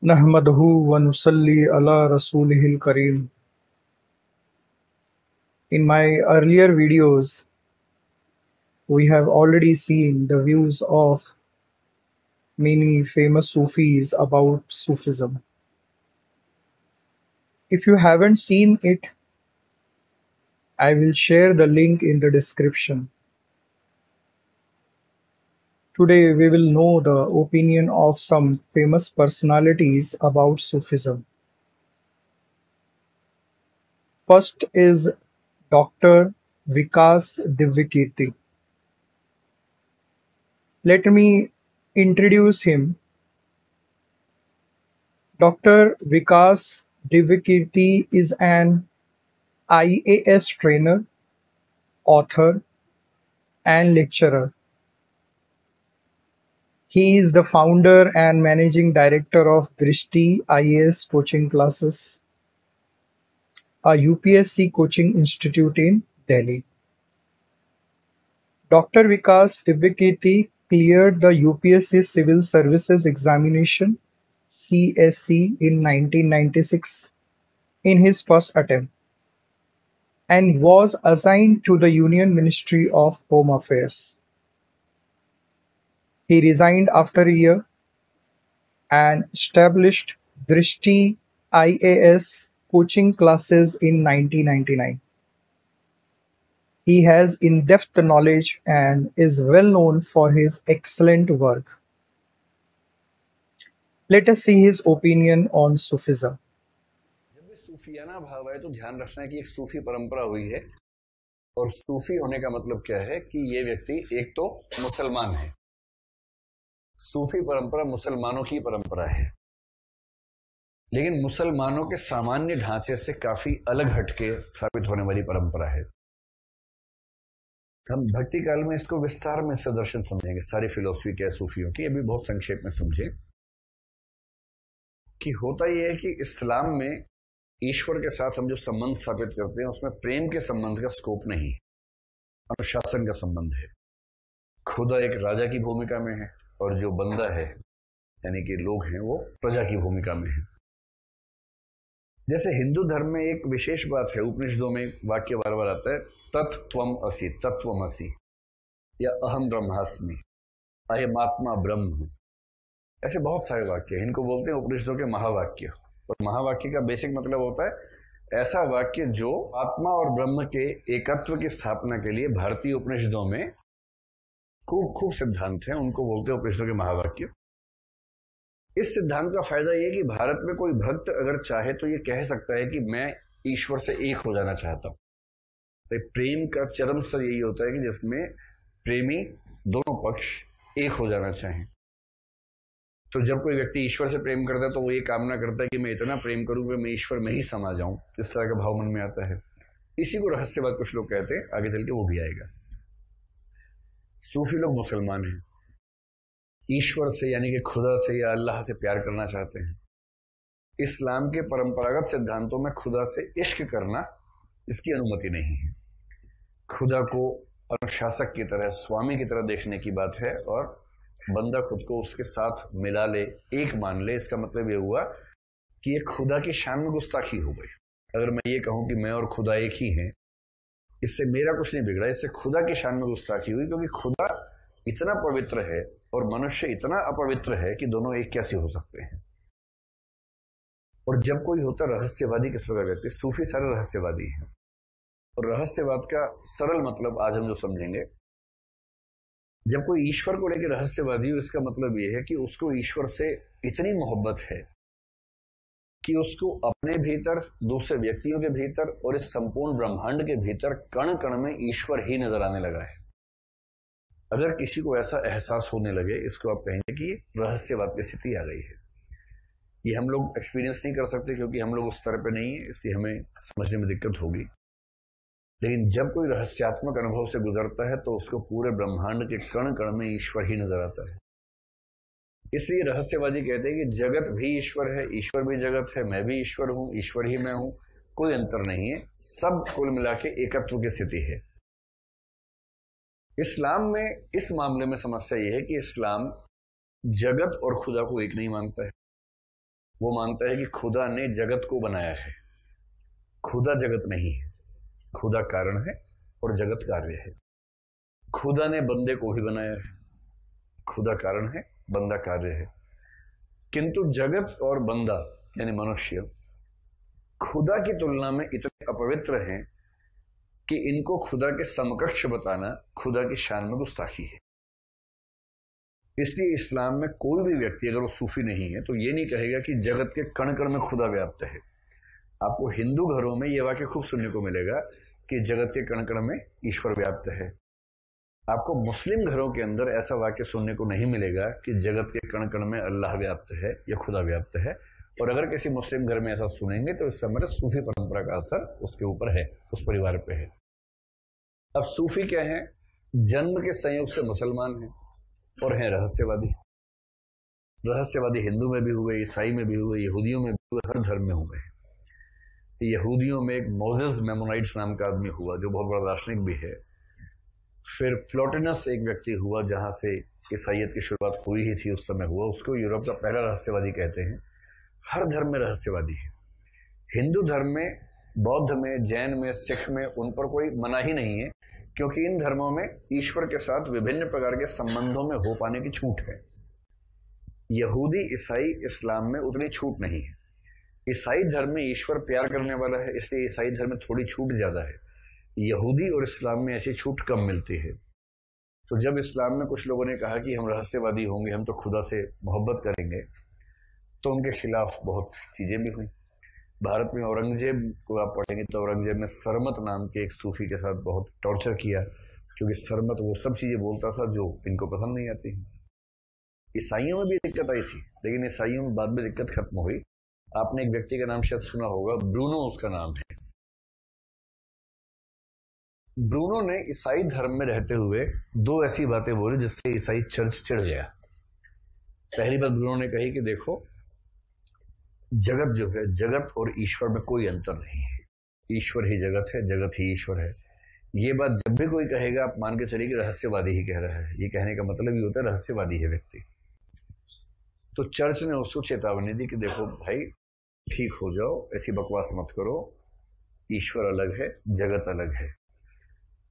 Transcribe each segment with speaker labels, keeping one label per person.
Speaker 1: नहमदहु व नुसल्ली अला रसूलिहिल करीम। In my earlier videos, we have already seen the views of many famous Sufis about Sufism. If you haven't seen it, I will share the link in the description. Today, we will know the opinion of some famous personalities about Sufism. First is Dr. Vikas Divyakeerti. Let me introduce him. Doctor Vikas Divyakeerti is an IAS trainer, author, and lecturer. He is the founder and managing director of Drishti IAS coaching classes, a UPSC coaching institute in Delhi. Dr. Vikas Divyakeerti cleared the UPSC Civil Services Examination (CSE) in 1996 in his first attempt, and was assigned to the Union Ministry of Home Affairs. He resigned after a year and established Drishti IAS coaching classes in 1999. He has in-depth knowledge and is well known for his excellent work. Let us see his opinion on Sufism.
Speaker 2: जब भी सूफियाना भाव है तो ध्यान रखना है कि एक सूफी परंपरा हुई है। और सूफी होने का मतलब क्या है कि ये व्यक्ति एक तो मुसलमान है। सूफी परंपरा मुसलमानों की परंपरा है, लेकिन मुसलमानों के सामान्य ढांचे से काफी अलग हटके स्थापित होने वाली परंपरा है। हम भक्ति काल में इसको विस्तार में इसका दर्शन समझेंगे, सारी फिलोसफी क्या है सूफियों की, अभी बहुत संक्षेप में समझे कि होता यह है कि इस्लाम में ईश्वर के साथ हम जो संबंध स्थापित करते हैं उसमें प्रेम के संबंध का स्कोप नहीं, अनुशासन का संबंध है। खुदा एक राजा की भूमिका में है और जो बंदा है यानी कि लोग हैं वो प्रजा की भूमिका में है। जैसे हिंदू धर्म में एक विशेष बात है, उपनिषदों में वाक्य बार बार आता है, तत्त्वम असि, तत्त्वमसि, या अहम ब्रह्मास्मि, अयमात्मा ब्रह्म हूं। ऐसे बहुत सारे वाक्य हैं, इनको बोलते हैं उपनिषदों के महावाक्य। और महावाक्य का बेसिक मतलब होता है ऐसा वाक्य जो आत्मा और ब्रह्म के एकत्व की स्थापना के लिए भारतीय उपनिषदों में खूब खूब सिद्धांत हैं, उनको बोलते हैं उपनिषदों के महावाक्य। इस सिद्धांत का फायदा यह कि भारत में कोई भक्त अगर चाहे तो ये कह सकता है कि मैं ईश्वर से एक हो जाना चाहता हूं। तो प्रेम का चरम स्तर यही होता है कि जिसमें प्रेमी दोनों पक्ष एक हो जाना चाहें। तो जब कोई व्यक्ति ईश्वर से प्रेम करता है तो वो ये कामना करता है कि मैं इतना प्रेम करूं कि मैं ईश्वर में ही समा जाऊं, इस तरह का भाव मन में आता है। इसी को रहस्यवाद कुछ लोग कहते हैं, आगे चल के वो भी आएगा। सूफी लोग मुसलमान हैं, ईश्वर से यानी कि खुदा से या अल्लाह से प्यार करना चाहते हैं। इस्लाम के परंपरागत सिद्धांतों में खुदा से इश्क करना, इसकी अनुमति नहीं है। खुदा को अनुशासक की तरह, स्वामी की तरह देखने की बात है और बंदा खुद को उसके साथ मिला ले, एक मान ले। इसका मतलब ये हुआ कि ये खुदा की शान में गुस्ताखी हो गई। अगर मैं ये कहूं कि मैं और खुदा एक ही हैं, इससे मेरा कुछ नहीं बिगड़ा, इससे खुदा की शान में गुस्ताखी हुई, क्योंकि खुदा इतना पवित्र है और मनुष्य इतना अपवित्र है कि दोनों एक कैसे हो सकते हैं। और जब कोई होता रहस्यवादी, किस प्रकार व्यक्ति, सूफी सारे रहस्यवादी हैं। और रहस्यवाद का सरल मतलब आज हम जो समझेंगे, जब कोई ईश्वर को लेकर रहस्यवादी हो, इसका मतलब यह है कि उसको ईश्वर से इतनी मोहब्बत है कि उसको अपने भीतर, दूसरे व्यक्तियों के भीतर और इस संपूर्ण ब्रह्मांड के भीतर कण कण में ईश्वर ही नजर आने लगा है। अगर किसी को ऐसा एहसास होने लगे, इसको आप कहेंगे कि रहस्यवाद की स्थिति आ गई है। ये हम लोग एक्सपीरियंस नहीं कर सकते क्योंकि हम लोग उस स्तर पे नहीं है, इसलिए हमें समझने में दिक्कत होगी। लेकिन जब कोई रहस्यात्मक अनुभव से गुजरता है तो उसको पूरे ब्रह्मांड के कण कण में ईश्वर ही नजर आता है। इसलिए रहस्यवादी कहते हैं कि जगत भी ईश्वर है, ईश्वर भी जगत है, मैं भी ईश्वर हूं, ईश्वर ही मैं हूं, कोई अंतर नहीं है, सब कुल मिला के एकत्व की स्थिति है। इस्लाम में इस मामले में समस्या यह है कि इस्लाम जगत और खुदा को एक नहीं मानता है। वो मानता है कि खुदा ने जगत को बनाया है। खुदा जगत नहीं है, खुदा कारण है और जगत कार्य है। खुदा ने बंदे को भी बनाया है, खुदा कारण है, बंदा कार्य है। किंतु जगत और बंदा यानी मनुष्य खुदा की तुलना में इतने अपवित्र हैं कि इनको खुदा के समकक्ष बताना खुदा की शान में गुस्ताखी है। इसलिए इस्लाम में कोई भी व्यक्ति अगर वो सूफी नहीं है तो ये नहीं कहेगा कि जगत के कण कण में खुदा व्याप्त है। आपको हिंदू घरों में यह वाक्य खूब सुनने को मिलेगा कि जगत के कण कण में ईश्वर व्याप्त है। आपको मुस्लिम घरों के अंदर ऐसा वाक्य सुनने को नहीं मिलेगा कि जगत के कण कण में अल्लाह व्याप्त है या खुदा व्याप्त है। और अगर किसी मुस्लिम घर में ऐसा सुनेंगे तो इस समय सूफी परंपरा का असर उसके ऊपर है, उस परिवार पे है। अब सूफी क्या है? जन्म के संयोग से मुसलमान हैं और हैं रहस्यवादी। रहस्यवादी हिंदू में भी हुए, ईसाई में भी हुए, यहूदियों में भी हुए, हर धर्म में हुए। यहूदियों में एक मोजेस मेमोनाइट्स नाम का आदमी हुआ जो बहुत बड़ा दार्शनिक भी है। फिर प्लोटिनस एक व्यक्ति हुआ जहां से ईसाइयत की शुरुआत हुई ही थी, उस समय हुआ। उसको यूरोप का पहला रहस्यवादी कहते हैं। हर धर्म में रहस्यवादी है। हिंदू धर्म में, बौद्ध में, जैन में, सिख में उन पर कोई मना ही नहीं है, क्योंकि इन धर्मों में ईश्वर के साथ विभिन्न प्रकार के संबंधों में हो पाने की छूट है। यहूदी, ईसाई, इस्लाम में उतनी छूट नहीं है। ईसाई धर्म में ईश्वर प्यार करने वाला है, इसलिए ईसाई धर्म में थोड़ी छूट ज्यादा है। यहूदी और इस्लाम में ऐसी छूट कम मिलती है। तो जब इस्लाम में कुछ लोगों ने कहा कि हम रहस्यवादी होंगे, हम तो खुदा से मोहब्बत करेंगे, तो उनके खिलाफ बहुत चीजें भी हुई। भारत में औरंगजेब को आप पढ़ेंगे तो औरंगजेब ने सरमत नाम के एक सूफी के साथ बहुत टॉर्चर किया, क्योंकि सरमत वो सब चीजें बोलता था जो इनको पसंद नहीं आती। ईसाइयों में भी दिक्कत आई थी, लेकिन ईसाइयों में बाद में दिक्कत खत्म हुई। आपने एक व्यक्ति का नाम शायद सुना होगा, ब्रूनो उसका नाम है। ब्रूनो ने ईसाई धर्म में रहते हुए दो ऐसी बातें बोली जिससे ईसाई चर्च चिढ़ गया। पहली बात ब्रूनो ने कही कि देखो, जगत जो है, जगत और ईश्वर में कोई अंतर नहीं है। ईश्वर ही जगत है, जगत ही ईश्वर है। ये बात जब भी कोई कहेगा आप मान के चलिए कि रहस्यवादी ही कह रहा है। ये कहने का मतलब ये होता है रहस्यवादी है व्यक्ति। तो चर्च ने उसको चेतावनी दी कि देखो भाई, ठीक हो जाओ, ऐसी बकवास मत करो। ईश्वर अलग है, जगत अलग है।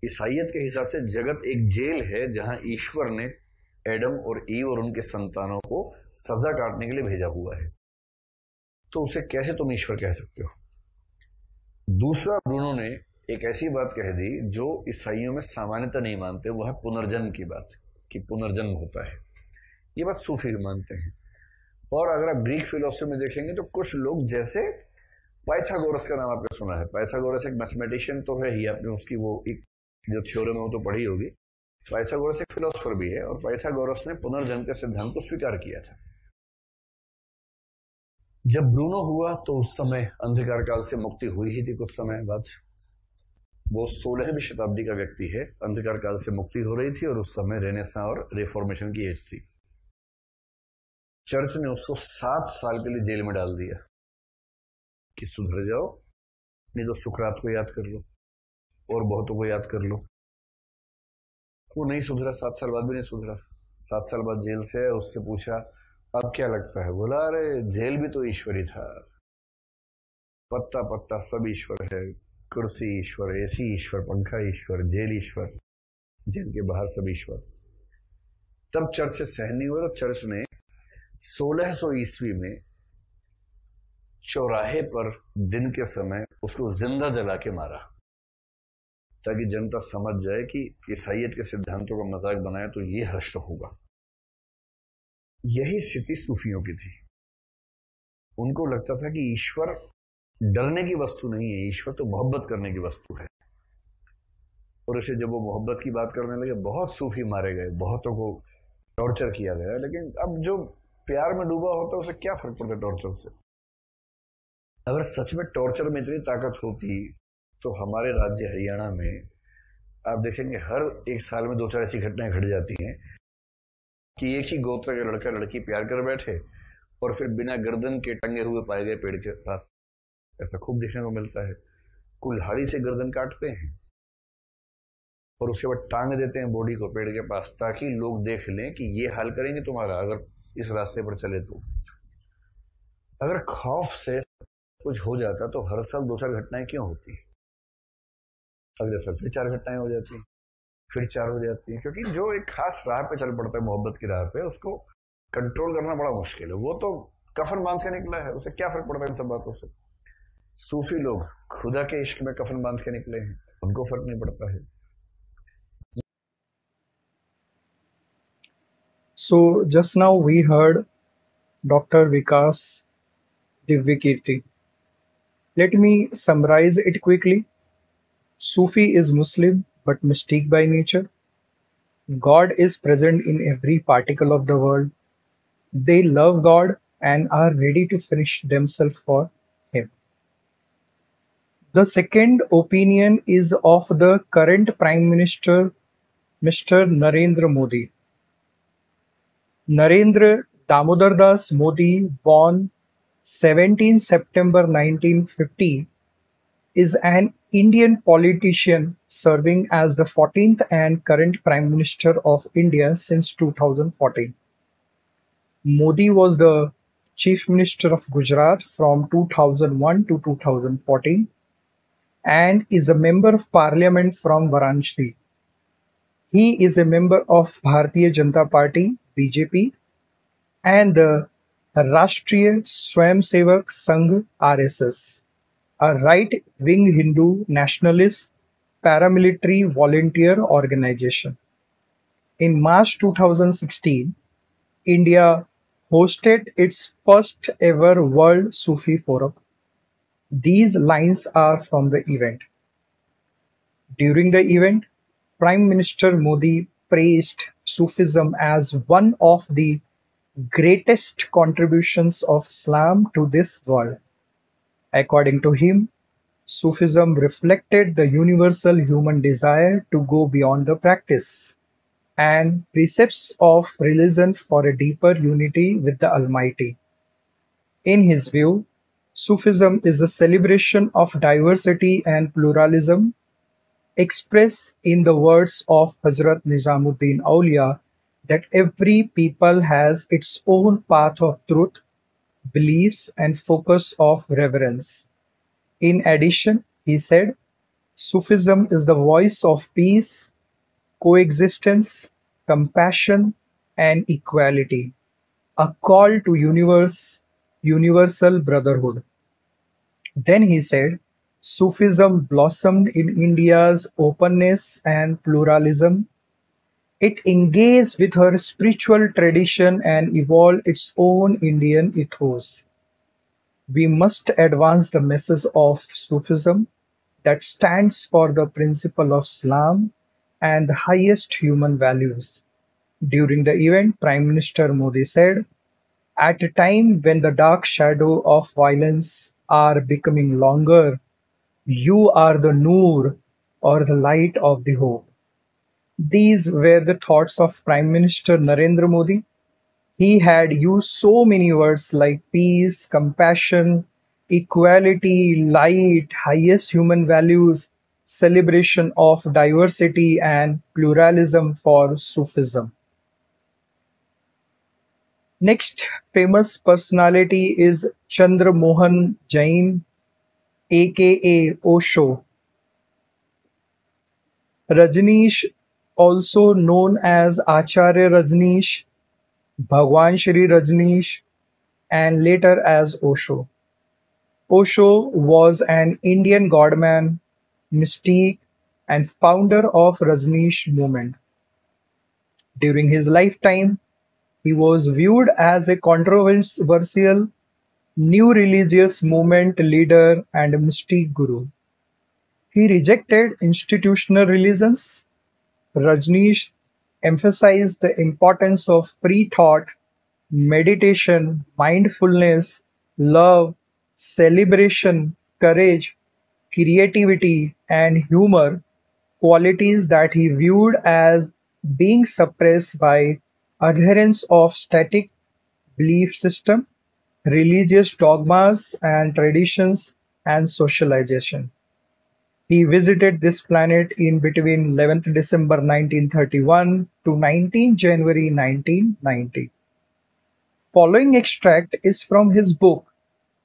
Speaker 2: ईसाइयत के हिसाब से जगत एक जेल है जहां ईश्वर ने एडम और ईव और उनके संतानों को सजा काटने के लिए भेजा हुआ है। तो उसे कैसे तुम ईश्वर कह सकते हो? दूसरा, ब्रूनो ने एक ऐसी बात कह दी जो ईसाइयों में सामान्यतः नहीं मानते, वो है पुनर्जन्म की बात, कि पुनर्जन्म होता है। ये बात सूफी मानते हैं। और अगर आप ग्रीक फिलोसफी में देखेंगे तो कुछ लोग, जैसे पाइथागोरस का नाम आपने सुना है। पाइथागोरस एक मैथमेटिशियन तो है ही, आपने उसकी वो एक जो थ्योरम है वो तो पढ़ी होगी। पाइथागोरस एक फिलोसफर भी है और पाइथागोरस ने पुनर्जन्म के सिद्धांत को स्वीकार किया था। जब ब्रूनो हुआ तो उस समय अंधकार काल से मुक्ति हुई ही थी। कुछ समय बाद वो 16वीं शताब्दी का व्यक्ति है, अंधकार काल से मुक्ति हो रही थी और उस समय रेनेसां और रिफॉर्मेशन की एज थी। चर्च ने उसको 7 साल के लिए जेल में डाल दिया कि सुधर जाओ, नहीं तो सुकरात को याद कर लो और बहुतों को याद कर लो। वो नहीं सुधरा, 7 साल बाद भी नहीं सुधरा। 7 साल बाद जेल से आया, उससे पूछा अब क्या लगता है? बोला अरे जेल भी तो ईश्वर ही था, पत्ता पत्ता सब ईश्वर है, कुर्सी ईश्वर, एसी ईश्वर, पंखा ईश्वर, जेल ईश्वर, जेल के बाहर सब ईश्वर। तब चर्च से सहन नहीं हुआ तो चर्च ने 1600 ईस्वी में चौराहे पर दिन के समय उसको जिंदा जला के मारा, ताकि जनता समझ जाए कि ईसाइयत के सिद्धांतों का मजाक बनाया तो ये हश्र होगा। यही स्थिति सूफियों की थी। उनको लगता था कि ईश्वर डरने की वस्तु नहीं है, ईश्वर तो मोहब्बत करने की वस्तु है। और इसे जब वो मोहब्बत की बात करने लगे, बहुत सूफी मारे गए, बहुतों को टॉर्चर किया गया। लेकिन अब जो प्यार में डूबा होता है उसे क्या फर्क पड़ता है टॉर्चर से? अगर सच में टॉर्चर में इतनी ताकत होती तो हमारे राज्य हरियाणा में आप देखेंगे हर एक साल में 2-4 ऐसी घटनाएं घट जाती हैं कि एक ही गोत्र के लड़का लड़की प्यार कर बैठे और फिर बिना गर्दन के टंगे हुए पाए गए पेड़ के पास। ऐसा खूब देखने को मिलता है। कुल्हाड़ी से गर्दन काटते हैं और उसके बाद टांग देते हैं बॉडी को पेड़ के पास, ताकि लोग देख लें कि ये हाल करेंगे तुम्हारा अगर इस रास्ते पर चले तो। अगर खौफ से कुछ हो जाता तो हर साल 2-4 घटनाएं क्यों होती? अगले साल फिर 4 घटनाएं हो जाती, फिर 4 हो जाती हैं, क्योंकि जो एक खास राह पे चल पड़ता है मोहब्बत की राह पे, उसको कंट्रोल करना बड़ा मुश्किल है। वो तो कफन बांध के निकला है, उसे क्या फर्क पड़ता है इन सब बातों से। सूफी लोग खुदा के इश्क में कफन बांध के निकले हैं, उनको फर्क नहीं पड़ता है।
Speaker 1: So just now we heard Dr. Vikas Divvikirti. Let me summarize it quickly. Sufi is Muslim but mystic by nature. God is present in every particle of the world. They love God and are ready to finish themselves for Him. The second opinion is of the current Prime Minister, Mr. Narendra Modi. Narendra Damodar Das Modi, born 17 September 1950, is an Indian politician serving as the 14th and current Prime Minister of India since 2014. Modi was the Chief Minister of Gujarat from 2001 to 2014 and is a Member of Parliament from Varanasi. He is a member of Bharatiya Janata Party (BJP) and the Rashtriya Swayamsevak Sangh (RSS), a right-wing Hindu nationalist paramilitary volunteer organization. In March 2016, India hosted its first ever World Sufi Forum. These lines are from the event. During the event, Prime Minister Modi praised Sufism as one of the greatest contributions of Islam to this world. According to him, Sufism reflected the universal human desire to go beyond the practice and precepts of religion for a deeper unity with the Almighty. In his view, Sufism is a celebration of diversity and pluralism, expressed in the words of Hazrat Nizamuddin Aulia that every people has its own path of truth, beliefs, and focus of reverence. In addition, he said, Sufism is the voice of peace, coexistence, compassion, and equality, a call to universal brotherhood. Then he said, Sufism blossomed in India's openness and pluralism. It engaged with her spiritual tradition and evolved its own Indian ethos. We must advance the message of Sufism that stands for the principle of Islam and the highest human values. During the event, Prime Minister Modi said, at a time when the dark shadow of violence are becoming longer, you are the Noor or the light of the hope. These were the thoughts of Prime Minister Narendra Modi. He had used so many words like peace, compassion, equality, light, highest human values, celebration of diversity, and pluralism for Sufism. Next famous personality is Chandra Mohan Jain, aka Osho. Rajneesh, also known as Acharya Rajneesh, Bhagwan Shri Rajneesh, and later as Osho. Osho was an Indian godman, mystique, and founder of Rajneesh movement. During his lifetime, he was viewed as a controversial new religious movement leader and mystic guru. He rejected institutional religions. Rajneesh emphasized the importance of free thought, meditation, mindfulness, love, celebration, courage, creativity, and humor, qualities that he viewed as being suppressed by adherents of static belief system, religious dogmas and traditions, and socialization. He visited this planet in between 11th December 1931 to 19 January 1990. Following extract is from his book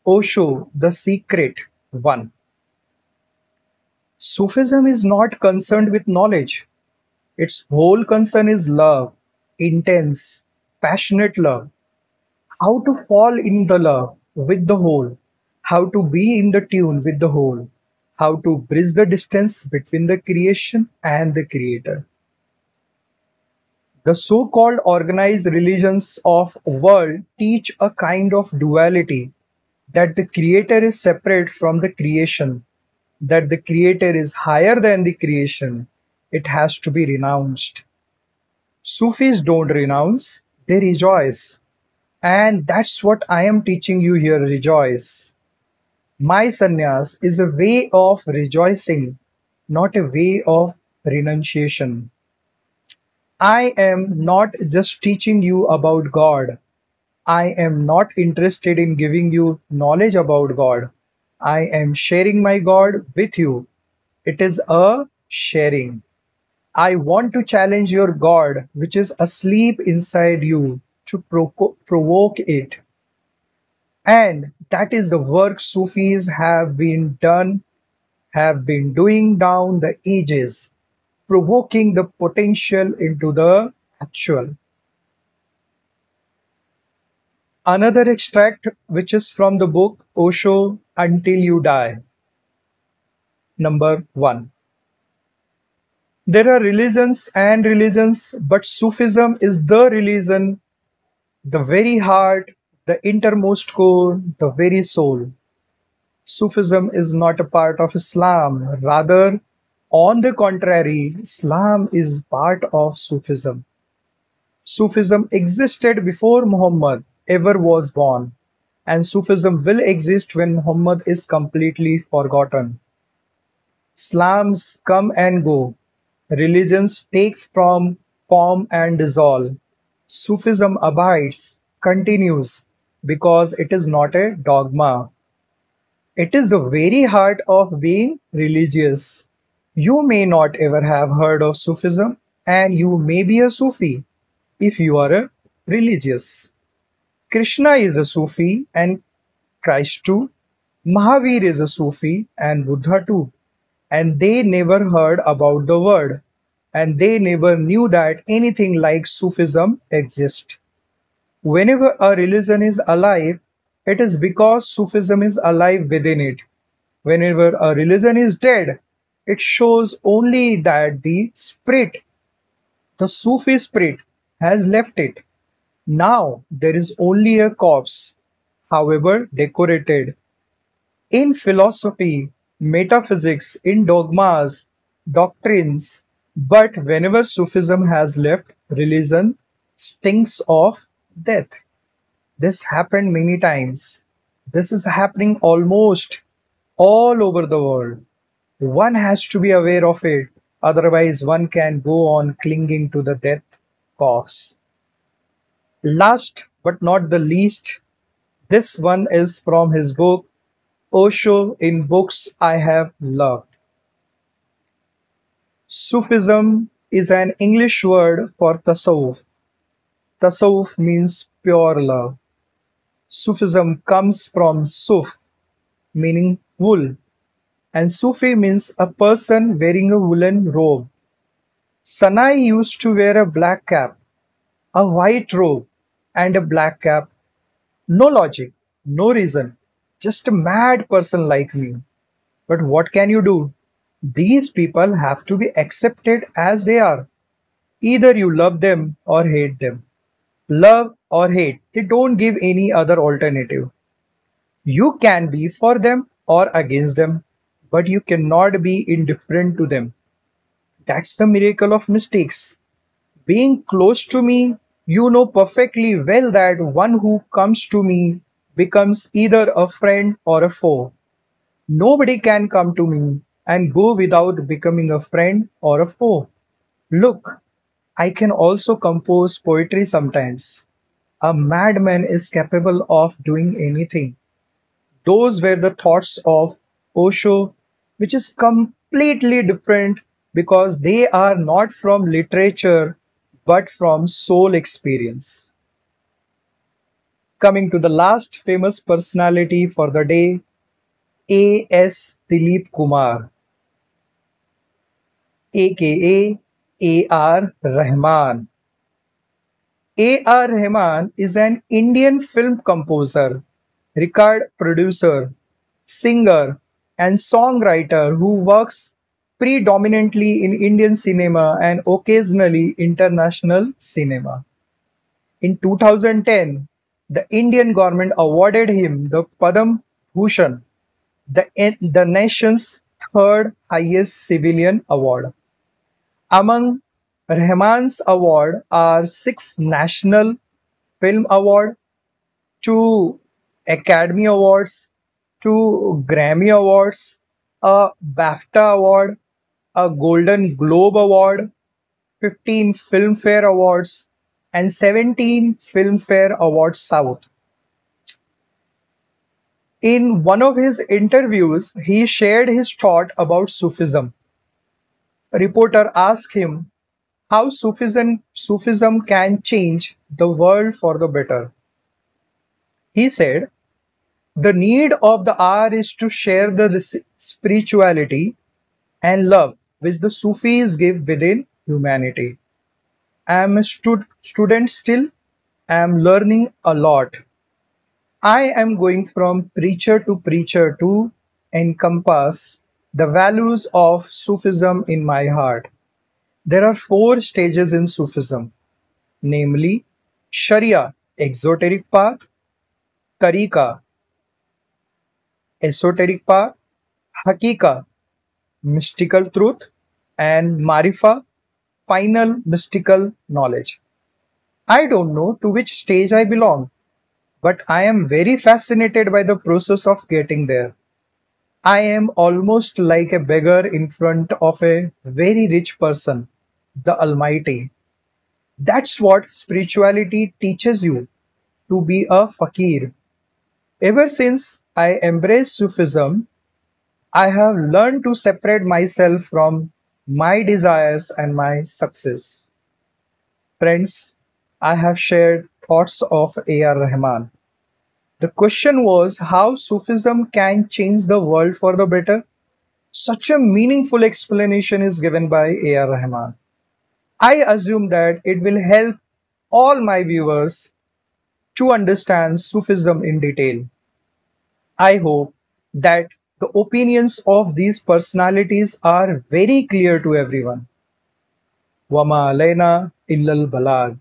Speaker 1: Osho, the secret one. Sufism is not concerned with knowledge. Its whole concern is love, intense, passionate love. How to fall in the love with the whole, how to be in the tune with the whole, how to bridge the distance between the creation and the creator. The so-called organized religions of world teach a kind of duality, that the creator is separate from the creation, that the creator is higher than the creation. It has to be renounced. Sufis don't renounce, they rejoice. And that's what I am teaching you here, rejoice. My sannyas is a way of rejoicing, not a way of renunciation. I am not just teaching you about God. I am not interested in giving you knowledge about God. I am sharing my God with you. It is a sharing. I want to challenge your God, which is asleep inside you, to provoke it. And that is the work Sufis have been doing down the ages, provoking the potential into the actual. Another extract, which is from the book Osho Until You Die, number one. There are religions and religions, but Sufism is the religion, the very heart, the innermost core, the very soul. Sufism is not a part of Islam. Rather, on the contrary, Islam is part of Sufism. Sufism existed before Muhammad ever was born, and Sufism will exist when Muhammad is completely forgotten. Islams come and go, religions take from form and dissolve. Sufism abides, continues, because it is not a dogma. It is the very heart of being religious. You may not ever have heard of Sufism, and you may be a Sufi if you are a religious. Krishna is a Sufi and Christ too. Mahavir is a Sufi and Buddha too. And they never heard about the word, and they never knew that anything like Sufism exists. Whenever a religion is alive, it is because Sufism is alive within it. Whenever a religion is dead, it shows only that the spirit, the Sufi spirit, has left it. Now there is only a corpse, however decorated. In philosophy, metaphysics, in dogmas, doctrines, but whenever Sufism has left, religion stinks of death. This happened many times. This is happening almost all over the world. One has to be aware of it, otherwise, one can go on clinging to the death coughs. Last but not the least, this one is from his book Osho in Books I Have Loved. Sufism is an English word for tasawwuf. Tasawwuf means pure love. Sufism comes from suf, meaning wool, and Sufi means a person wearing a woolen robe. Sanai used to wear a black cap, a white robe, and a black cap. No logic, no reason, just a mad person like me. But what can you do? These people have to be accepted as they are. Either you love them or hate them. Love or hate, they don't give any other alternative. You can be for them or against them, but you cannot be indifferent to them. That's the miracle of mistakes. Being close to me, you know perfectly well that one who comes to me becomes either a friend or a foe. Nobody can come to me and go without becoming a friend or a foe. Look, I can also compose poetry sometimes. A madman is capable of doing anything. Those were the thoughts of Osho, which is completely different because they are not from literature but from soul experience. Coming to the last famous personality for the day, A.S. Dilip Kumar, aka A.R. Rahman. A.R. Rahman is an Indian film composer, record producer, singer, and songwriter who works predominantly in Indian cinema and occasionally international cinema. In 2010, the Indian government awarded him the Padma Bhushan, the nation's third highest civilian award. Among Rahman's awards are six National Film Award, two Academy Awards, two Grammy Awards, a BAFTA Award, a Golden Globe Award, 15 Filmfare Awards, and 17 Filmfare Awards South. In one of his interviews, he shared his thought about Sufism. A reporter asked him how Sufism can change the world for the better. He said, the need of the hour is to share the spirituality and love which the Sufis give within humanity. I am a student still. I am learning a lot. I am going from preacher to encompass the values of Sufism in my heart. There are four stages in Sufism, namely Sharia, exoteric path, Tariqa, esoteric path, Hakika, mystical truth, and Marifa, final mystical knowledge. I don't know to which stage I belong, but I am very fascinated by the process of getting there. I am almost like a beggar in front of a very rich person, the Almighty. That's what spirituality teaches you, to be a fakir. Ever since I embraced Sufism, I have learned to separate myself from my desires and my success. Friends, I have shared thoughts of A.R. Rahman. The question was how Sufism can change the world for the better. Such a meaningful explanation is given by A.R. Rahman. I assume that it will help all my viewers to understand Sufism in detail. I hope that the opinions of these personalities are very clear to everyone. Wama alayna illal balag.